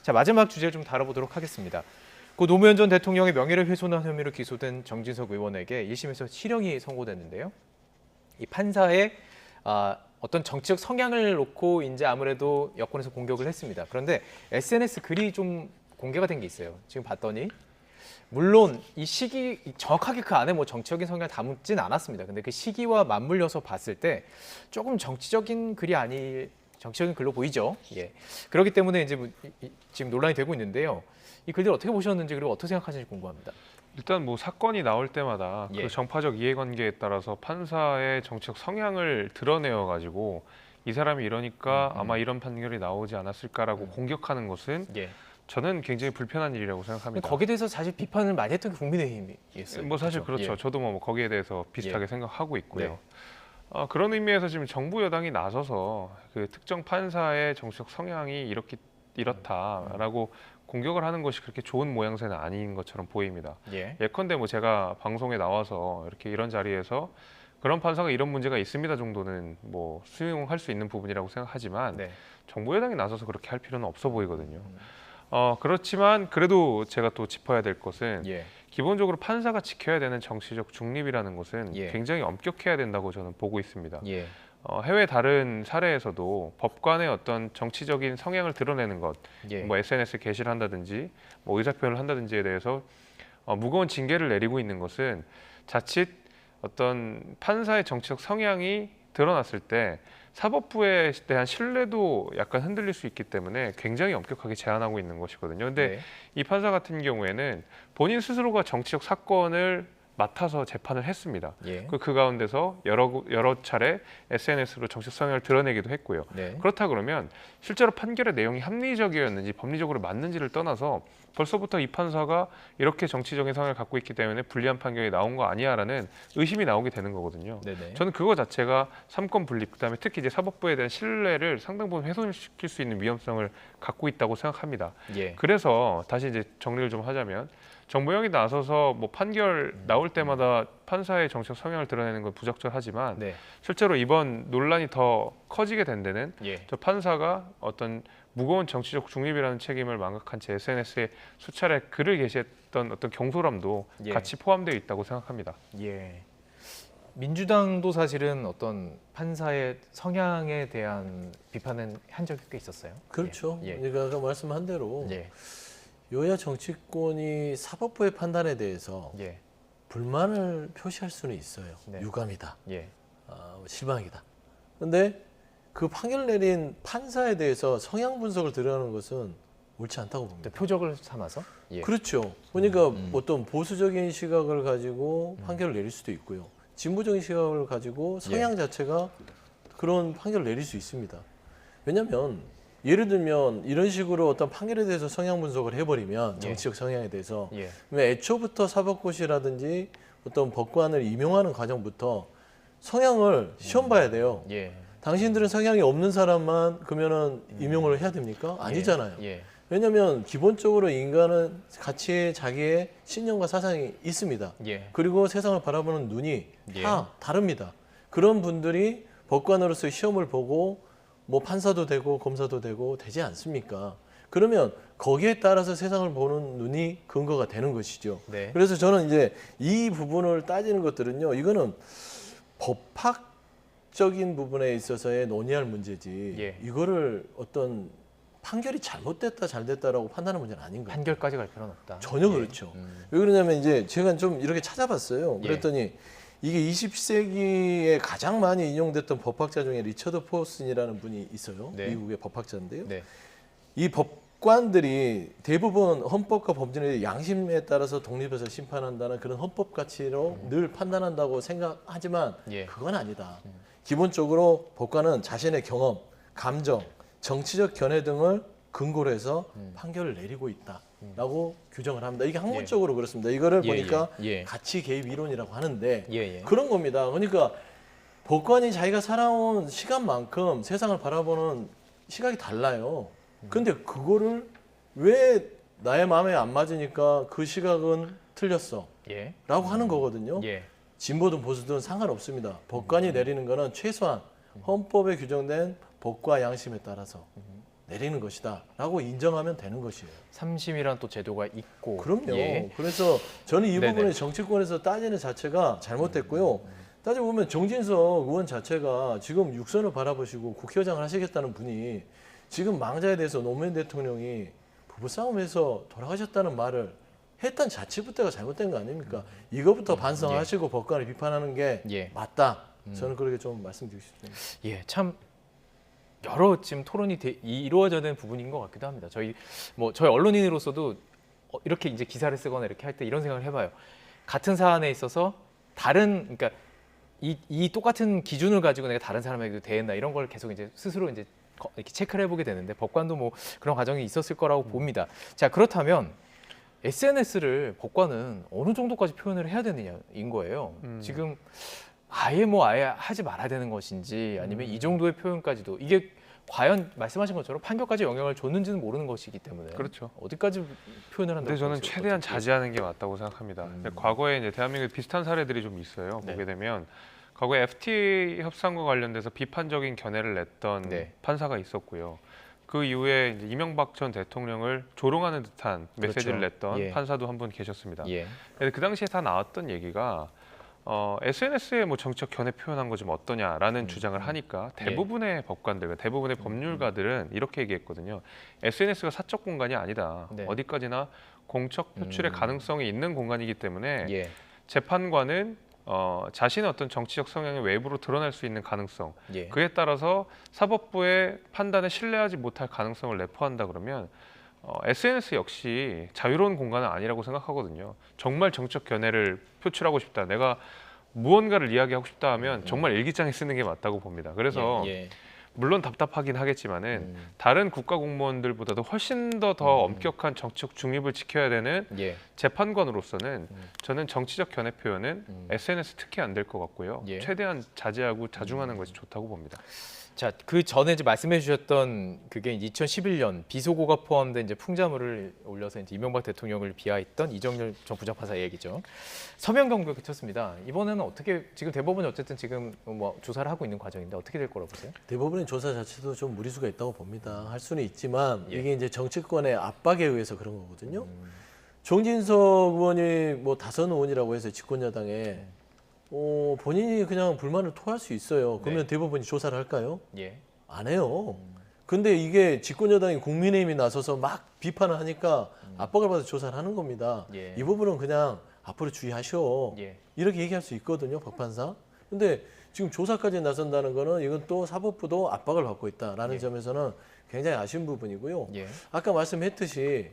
자, 마지막 주제 좀 다뤄보도록 하겠습니다. 고 노무현 전 대통령의 명예를 훼손한 혐의로 기소된 정진석 의원에게 1심에서 실형이 선고됐는데요. 이 판사의 어떤 정치적 성향을 놓고 이제 아무래도 여권에서 공격을 했습니다. 그런데 SNS 글이 좀 공개가 된 게 있어요. 지금 봤더니 물론 이 시기 정확하게 그 안에 뭐 정치적인 성향을 담진 않았습니다. 근데 그 시기와 맞물려서 봤을 때 조금 정치적인 글이 아닐 정치적인 글로 보이죠. 예. 그렇기 때문에 이제 지금 논란이 되고 있는데요. 이 글들 어떻게 보셨는지 그리고 어떻게 생각하시는지 궁금합니다. 일단 뭐 사건이 나올 때마다 예. 그 정파적 이해관계에 따라서 판사의 정치적 성향을 드러내어 가지고 이 사람이 이러니까 아마 이런 판결이 나오지 않았을까라고 공격하는 것은 예. 저는 굉장히 불편한 일이라고 생각합니다. 거기에 대해서 사실 비판을 많이 했던 게 국민의힘이었어요. 뭐 사실 그렇죠. 예. 저도 뭐 거기에 대해서 비슷하게 예. 생각하고 있고요. 네. 그런 의미에서 지금 정부 여당이 나서서 그 특정 판사의 정치적 성향이 이렇다라고 공격을 하는 것이 그렇게 좋은 모양새는 아닌 것처럼 보입니다. 예. 예컨대 뭐 제가 방송에 나와서 이렇게 이런 자리에서 그런 판사가 이런 문제가 있습니다 정도는 뭐 수용할 수 있는 부분이라고 생각하지만 네. 정부 여당이 나서서 그렇게 할 필요는 없어 보이거든요. 그렇지만 그래도 제가 또 짚어야 될 것은 예. 기본적으로 판사가 지켜야 되는 정치적 중립이라는 것은 예. 굉장히 엄격해야 된다고 저는 보고 있습니다. 예. 해외 다른 사례에서도 법관의 어떤 정치적인 성향을 드러내는 것, 예. 뭐 SNS 게시를 한다든지, 뭐 의사표현을 한다든지에 대해서 무거운 징계를 내리고 있는 것은 자칫 어떤 판사의 정치적 성향이 드러났을 때 사법부에 대한 신뢰도 약간 흔들릴 수 있기 때문에 굉장히 엄격하게 제한하고 있는 것이거든요. 근데 네. 이 판사 같은 경우에는 본인 스스로가 정치적 사건을 맡아서 재판을 했습니다. 예. 그 가운데서 여러 차례 SNS로 정치적 성향을 드러내기도 했고요. 네. 그렇다 그러면 실제로 판결의 내용이 합리적이었는지 법리적으로 맞는지를 떠나서 벌써부터 이 판사가 이렇게 정치적인 성향을 갖고 있기 때문에 불리한 판결이 나온 거 아니야라는 의심이 나오게 되는 거거든요. 네네. 저는 그거 자체가 삼권 분립, 그다음에 특히 이제 사법부에 대한 신뢰를 상당 부분 훼손시킬 수 있는 위험성을 갖고 있다고 생각합니다. 예. 그래서 다시 이제 정리를 좀 하자면 정부형이 나서서 뭐 판결 나올 때마다 판사의 정치적 성향을 드러내는 건 부적절하지만 네. 실제로 이번 논란이 더 커지게 된 데는 예. 저 판사가 어떤 무거운 정치적 중립이라는 책임을 망각한 채 SNS에 수차례 글을 게시했던 어떤 경솔함도 예. 같이 포함되어 있다고 생각합니다. 예. 민주당도 사실은 어떤 판사의 성향에 대한 비판은 한 적이 꽤 있었어요. 그렇죠. 예. 그러니까 아까 말씀한 대로 예. 여야 정치권이 사법부의 판단에 대해서 예. 불만을 표시할 수는 있어요. 네. 유감이다, 예. 실망이다. 그런데 그 판결 내린 판사에 대해서 성향 분석을 들어가는 것은 옳지 않다고 봅니다. 표적을 삼아서. 예. 그렇죠. 그러니까 어떤 보수적인 시각을 가지고 판결을 내릴 수도 있고요. 진보적인 시각을 가지고 성향 자체가 그런 판결을 내릴 수 있습니다. 왜냐하면 예를 들면 이런 식으로 어떤 판결에 대해서 성향 분석을 해버리면 정치적 성향에 대해서 예. 애초부터 사법고시라든지 어떤 법관을 임용하는 과정부터 성향을 시험 봐야 돼요. 예. 당신들은 성향이 없는 사람만 그러면은 임용을 해야 됩니까? 아니잖아요. 예. 왜냐하면 기본적으로 인간은 가치에 자기의 신념과 사상이 있습니다. 예. 그리고 세상을 바라보는 눈이 예. 다 다릅니다. 그런 분들이 법관으로서 시험을 보고 뭐 판사도 되고 검사도 되고 되지 않습니까? 그러면 거기에 따라서 세상을 보는 눈이 근거가 되는 것이죠. 네. 그래서 저는 이제 이 부분을 따지는 것들은요, 이거는 법학적인 부분에 있어서의 논의할 문제지. 예. 이거를 어떤 판결이 잘못됐다 잘됐다라고 판단하는 문제는 아닌 거예요. 판결까지 갈 필요는 없다. 전혀 예. 그렇죠. 왜 그러냐면 이제 제가 좀 이렇게 찾아봤어요. 예. 그랬더니 이게 20세기에 가장 많이 인용됐던 법학자 중에 리처드 포슨이라는 분이 있어요. 네. 미국의 법학자인데요. 네. 이 법관들이 대부분 헌법과 법률의 양심에 따라서 독립해서 심판한다는 그런 헌법 가치로 늘 판단한다고 생각하지만 예. 그건 아니다. 기본적으로 법관은 자신의 경험, 감정, 정치적 견해 등을 근거로 해서 판결을 내리고 있다라고 규정을 합니다. 이게 학문적으로 그렇습니다. 이거를 예, 보니까 예. 가치 개입 이론이라고 하는데 예. 그런 겁니다. 그러니까 법관이 자기가 살아온 시간만큼 세상을 바라보는 시각이 달라요. 근데 그거를 왜 나의 마음에 안 맞으니까 그 시각은 틀렸어 예. 라고 하는 거거든요. 예. 진보든 보수든 상관없습니다. 법관이 내리는 거는 최소한 헌법에 규정된 법과 양심에 따라서 내리는 것이다라고 인정하면 되는 것이에요. 3심이란 또 제도가 있고. 그럼요. 예. 그래서 저는 이 네네. 부분에 정치권에서 따지는 자체가 잘못됐고요. 따져보면 정진석 의원 자체가 지금 육선을 바라보시고 국회의장을 하시겠다는 분이 지금 망자에 대해서 노무현 대통령이 부부싸움에서 돌아가셨다는 말을 했던 자체부터가 잘못된 거 아닙니까? 이거부터 반성하시고 법관을 비판하는 게 예. 맞다. 저는 그렇게 좀 말씀드리고 싶습니다. 예, 참 여러 지금 토론이 이루어져야 되는 부분인 것 같기도 합니다. 저희 언론인으로서도 이렇게 이제 기사를 쓰거나 이렇게 할 때 이런 생각을 해봐요. 같은 사안에 있어서 그러니까 이 똑같은 기준을 가지고 내가 다른 사람에게도 대했나 이런 걸 계속 이제 스스로 이제 이렇게 체크를 해보게 되는데 법관도 뭐 그런 과정이 있었을 거라고 봅니다. 자, 그렇다면 SNS를 법관은 어느 정도까지 표현을 해야 되느냐인 거예요. 지금 아예 하지 말아야 되는 것인지 아니면 이 정도의 표현까지도 이게 과연 말씀하신 것처럼 판결까지 영향을 줬는지는 모르는 것이기 때문에 그렇죠. 어디까지 표현을 한다고 근데 저는 보세요? 최대한 어떻게? 자제하는 게 맞다고 생각합니다. 근데 과거에 이제 대한민국에 비슷한 사례들이 좀 있어요. 네. 보게 되면 과거에 FTA 협상과 관련돼서 비판적인 견해를 냈던 네. 판사가 있었고요. 그 이후에 이제 이명박 전 대통령을 조롱하는 듯한 메시지를 그렇죠. 냈던 예. 판사도 한 분 계셨습니다. 예. 근데 그 당시에 다 나왔던 얘기가 SNS에 뭐 정치적 견해 표현한 거 좀 어떠냐라는 주장을 하니까 대부분의 법관들, 대부분의 법률가들은 이렇게 얘기했거든요. SNS가 사적 공간이 아니다. 네. 어디까지나 공적 표출의 가능성이 있는 공간이기 때문에 예. 재판관은 자신의 어떤 정치적 성향이 외부로 드러날 수 있는 가능성, 예. 그에 따라서 사법부의 판단에 신뢰하지 못할 가능성을 내포한다 그러면 SNS 역시 자유로운 공간은 아니라고 생각하거든요. 정말 정책 견해를 표출하고 싶다, 내가 무언가를 이야기하고 싶다 하면 정말 일기장에 쓰는 게 맞다고 봅니다. 그래서 예. 물론 답답하긴 하겠지만은 다른 국가 공무원들보다도 훨씬 더 엄격한 정치적 중립을 지켜야 되는 예. 재판관으로서는 저는 정치적 견해 표현은 SNS 특히 안 될 것 같고요. 예. 최대한 자제하고 자중하는 것이 좋다고 봅니다. 자, 그 전에 이제 말씀해 주셨던 그게 2011년 비속어가 포함된 이제 풍자물을 올려서 이제 이명박 대통령을 비하했던 이정열 전 부장판사 얘기죠. 서명 경고가 쳤습니다. 이번에는 어떻게 지금 대법원이 어쨌든 지금 뭐 조사를 하고 있는 과정인데 어떻게 될 거라고 보세요? 대법원의 조사 자체도 좀 무리수가 있다고 봅니다. 할 수는 있지만 예. 이게 이제 정치권의 압박에 의해서 그런 거거든요. 정진석 의원이 뭐 다선 의원이라고 해서 집권여당에 본인이 그냥 불만을 토할 수 있어요. 그러면 네. 대법원이 조사를 할까요? 예. 안 해요. 근데 이게 집권여당이 국민의힘이 나서서 막 비판을 하니까 압박을 받아서 조사를 하는 겁니다. 예. 이 부분은 그냥 앞으로 주의하시오. 예. 이렇게 얘기할 수 있거든요, 법판상. 근데 지금 조사까지 나선다는 거는 이건 또 사법부도 압박을 받고 있다라는 예. 점에서는 굉장히 아쉬운 부분이고요. 예. 아까 말씀했듯이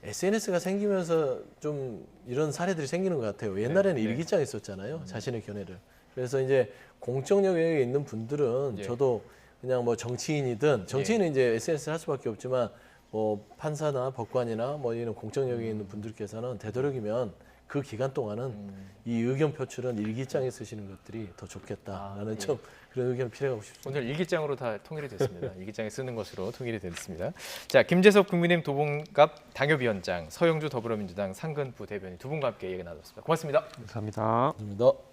SNS가 생기면서 좀 이런 사례들이 생기는 것 같아요. 옛날에는 네. 일기장에 썼잖아요. 자신의 견해를. 그래서 이제 공적 영역에 있는 분들은 예. 저도 그냥 뭐 정치인이든 정치인은 이제 SNS를 할 수밖에 없지만 뭐 판사나 법관이나 뭐 이런 공적 영역에 있는 분들께서는 되도록이면 그 기간 동안은 이 의견 표출은 일기장에 쓰시는 것들이 더 좋겠다라는 예. 좀 그런 의견을 필요하고 싶습니다. 오늘 일기장으로 다 통일이 됐습니다. 일기장에 쓰는 것으로 통일이 됐습니다. 자, 김재섭 국민의힘 도봉갑 당협위원장, 서영주 더불어민주당 상근 부대변인 두 분과 함께 얘기 나눴습니다. 고맙습니다. 감사합니다. 감사합니다.